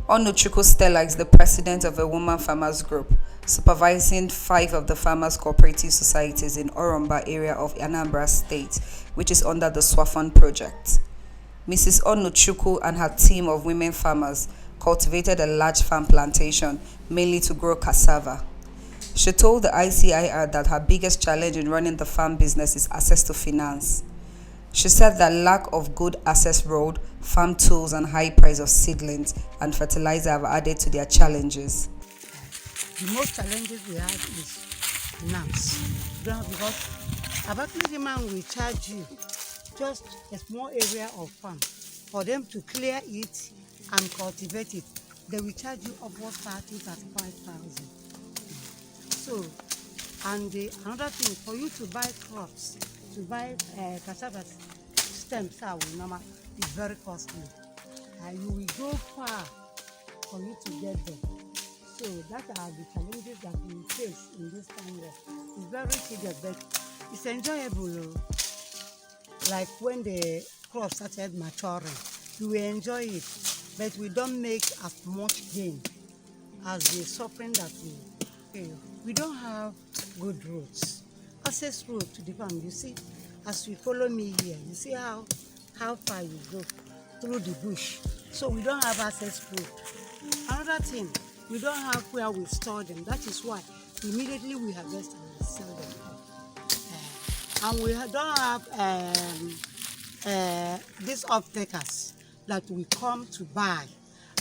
Onuchukwu Stella is the president of a woman farmers group, supervising 5 of the farmers' cooperative societies in Oromba area of Anambra State, which is under the Swafon project. Mrs. Onuchukwu and her team of women farmers cultivated a large farm plantation, mainly to grow cassava. She told the ICIR that her biggest challenge in running the farm business is access to finance. She said that lack of good access road, farm tools, and high price of seedlings and fertilizer have added to their challenges. The most challenges we have is finance. Because Abakaliki man will charge you just a small area of farm. For them to clear it and cultivate it, they will charge you upwards 35,000. So, and another thing, for you to buy crops, to buy cassava stems, is very costly. You will go far for you to get them. So that are the challenges that we face in this time. It's very tedious, but it's enjoyable. Like when the crops started maturing, we will enjoy it, but we don't make as much gain as the suffering that we feel. We don't have good roads, access road to the farm. You see, as you follow me here, you see how far you go through the bush. So we don't have access road. Another thing, we don't have where we store them. That is why immediately we harvest and we sell them. And we don't have these off-takers that we come to buy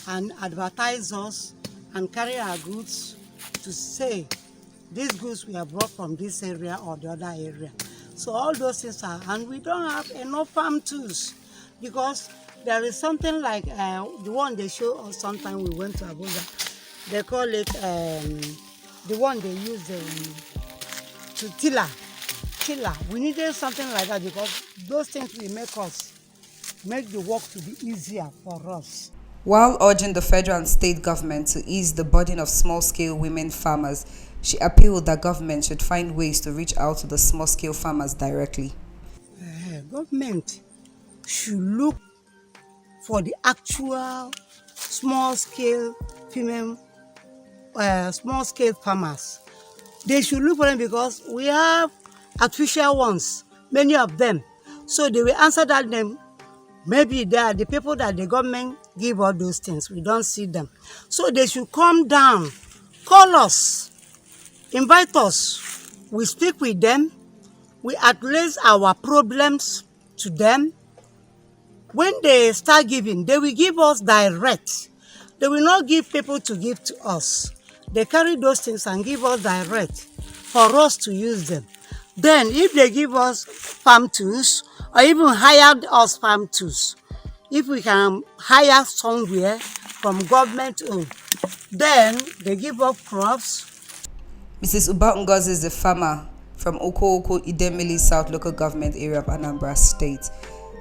and advertise us and carry our goods to say these goods we have brought from this area or the other area. So all those things are, and we don't have enough farm tools because there is something like the one they show us sometime we went to Abuja. They call it the one they use to tiller. We needed something like that because those things will make the work to be easier for us. While urging the federal and state government to ease the burden of small-scale women farmers, she appealed that government should find ways to reach out to the small-scale farmers directly. Government should look for the actual small-scale female, small-scale farmers. They should look for them because we have artificial ones, many of them. So they will answer that name. Maybe they are the people that the government give all those things. We don't see them. So they should come down, call us, invite us. We speak with them. We address our problems to them. When they start giving, they will give us direct. They will not give people to give to us. They carry those things and give us direct for us to use them. Then if they give us farm tools or even hire us farm tools, if we can hire somewhere from government owned, then they give up crops. Mrs. Uba Ngozi is a farmer from Oko Idemili South Local Government area of Anambra State.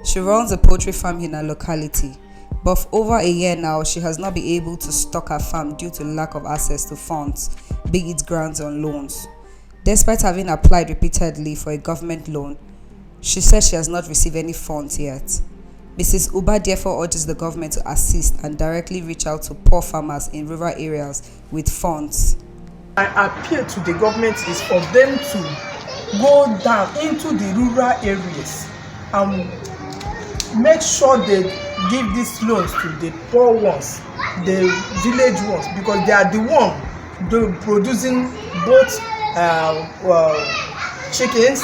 She runs a poultry farm in her locality, but for over a year now, she has not been able to stock her farm due to lack of access to funds, be it grants or loans. Despite having applied repeatedly for a government loan, she says she has not received any funds yet. Mrs. Uba therefore urges the government to assist and directly reach out to poor farmers in rural areas with funds. My appeal to the government is for them to go down into the rural areas and make sure they give these loans to the poor ones, the village ones, because they are the ones producing both chickens,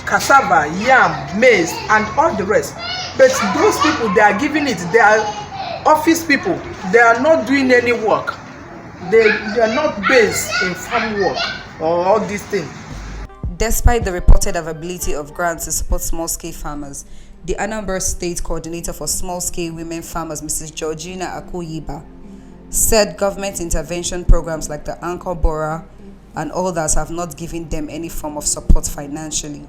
cassava, yam, maize, and all the rest. But those people, they are giving it, they are office people, they are not doing any work. They are not based in farm work or all these things. Despite the reported availability of grants to support small-scale farmers, the Anambra State Coordinator for Small-Scale Women Farmers, Mrs. Georgina Akoyiba, said government intervention programs like the Anchor Bora and others have not given them any form of support financially.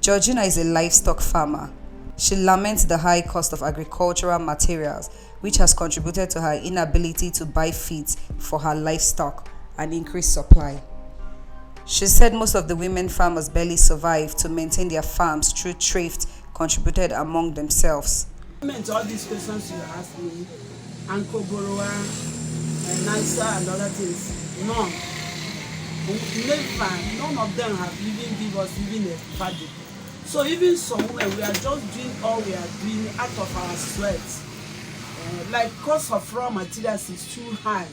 Georgina is a livestock farmer. She laments the high cost of agricultural materials, which has contributed to her inability to buy feed for her livestock and increase supply. She said most of the women farmers barely survive to maintain their farms through thrift contributed among themselves. All these questions you asked me, Uncle Borowa, and ICIR and other things, none. Never, none of them have even given us even a budget. So even somewhere we are just doing all we are doing out of our sweat. Like cost of raw materials is too high.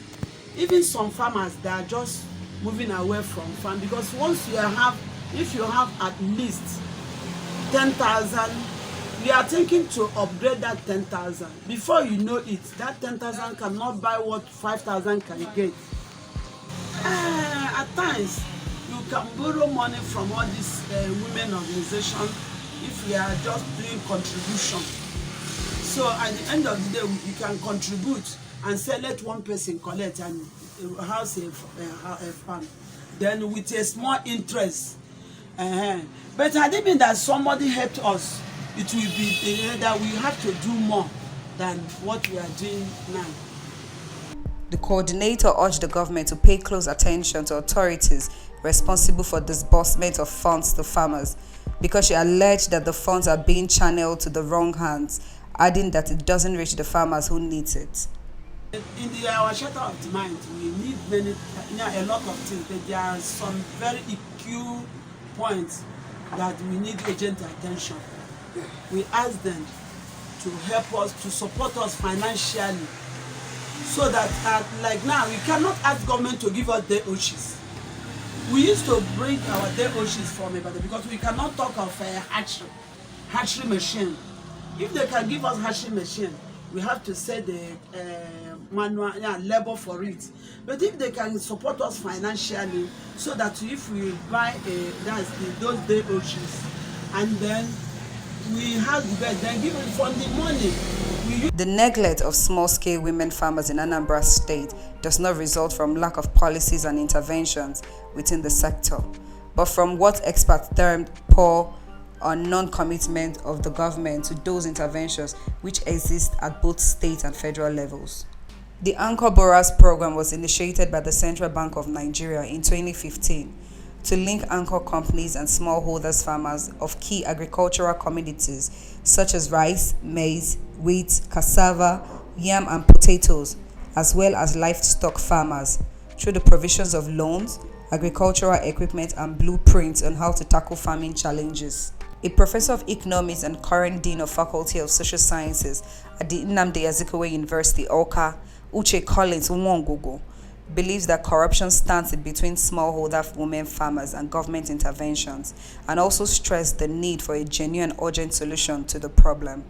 Even some farmers, they are just moving away from farm because once you have, if you have at least 10,000, we are thinking to upgrade that 10,000. Before you know it, that 10,000 cannot buy what 5,000 can get. At times, you can borrow money from all these women organizations if we are just doing contribution. So at the end of the day, you can contribute and say let one person collect and house a fund. Then with a small interest. But I didn't mean that somebody helped us. It will be that we have to do more than what we are doing now. The coordinator urged the government to pay close attention to authorities responsible for disbursement of funds to farmers because she alleged that the funds are being channeled to the wrong hands, adding that it doesn't reach the farmers who need it. In our shelter of the mind, we need a lot of things, but there are some very acute points that we need urgent attention. We ask them to help us, to support us financially, so that like now we cannot ask government to give us their OSHIs. We used to bring our their OSHIs from Ibadan because we cannot talk of a hatchery machine. If they can give us hatchery machine, we have to say the manual labor for it. But if they can support us financially, so that if we buy those day OSHIs, and then we have the bed, then give it from the money. The neglect of small-scale women farmers in Anambra State does not result from lack of policies and interventions within the sector, but from what experts termed poor or non-commitment of the government to those interventions which exist at both state and federal levels. The Anchor Borrowers program was initiated by the Central Bank of Nigeria in 2015 to link anchor companies and smallholders farmers of key agricultural commodities such as rice, maize, wheat, cassava, yam and potatoes, as well as livestock farmers through the provisions of loans, agricultural equipment and blueprints on how to tackle farming challenges. A professor of economics and current dean of Faculty of Social Sciences at the Nnamdi Azikiwe University, Awka, Uche Collins Nwangogo, believes that corruption stands in between smallholder women farmers and government interventions, and also stressed the need for a genuine urgent solution to the problem.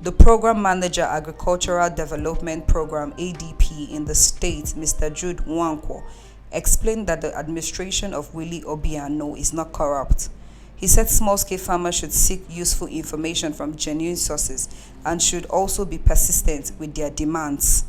The Program Manager Agricultural Development Program ADP in the state, Mr. Jude Nwankwo, explained that the administration of Willie Obiano is not corrupt. He said small-scale farmers should seek useful information from genuine sources and should also be persistent with their demands.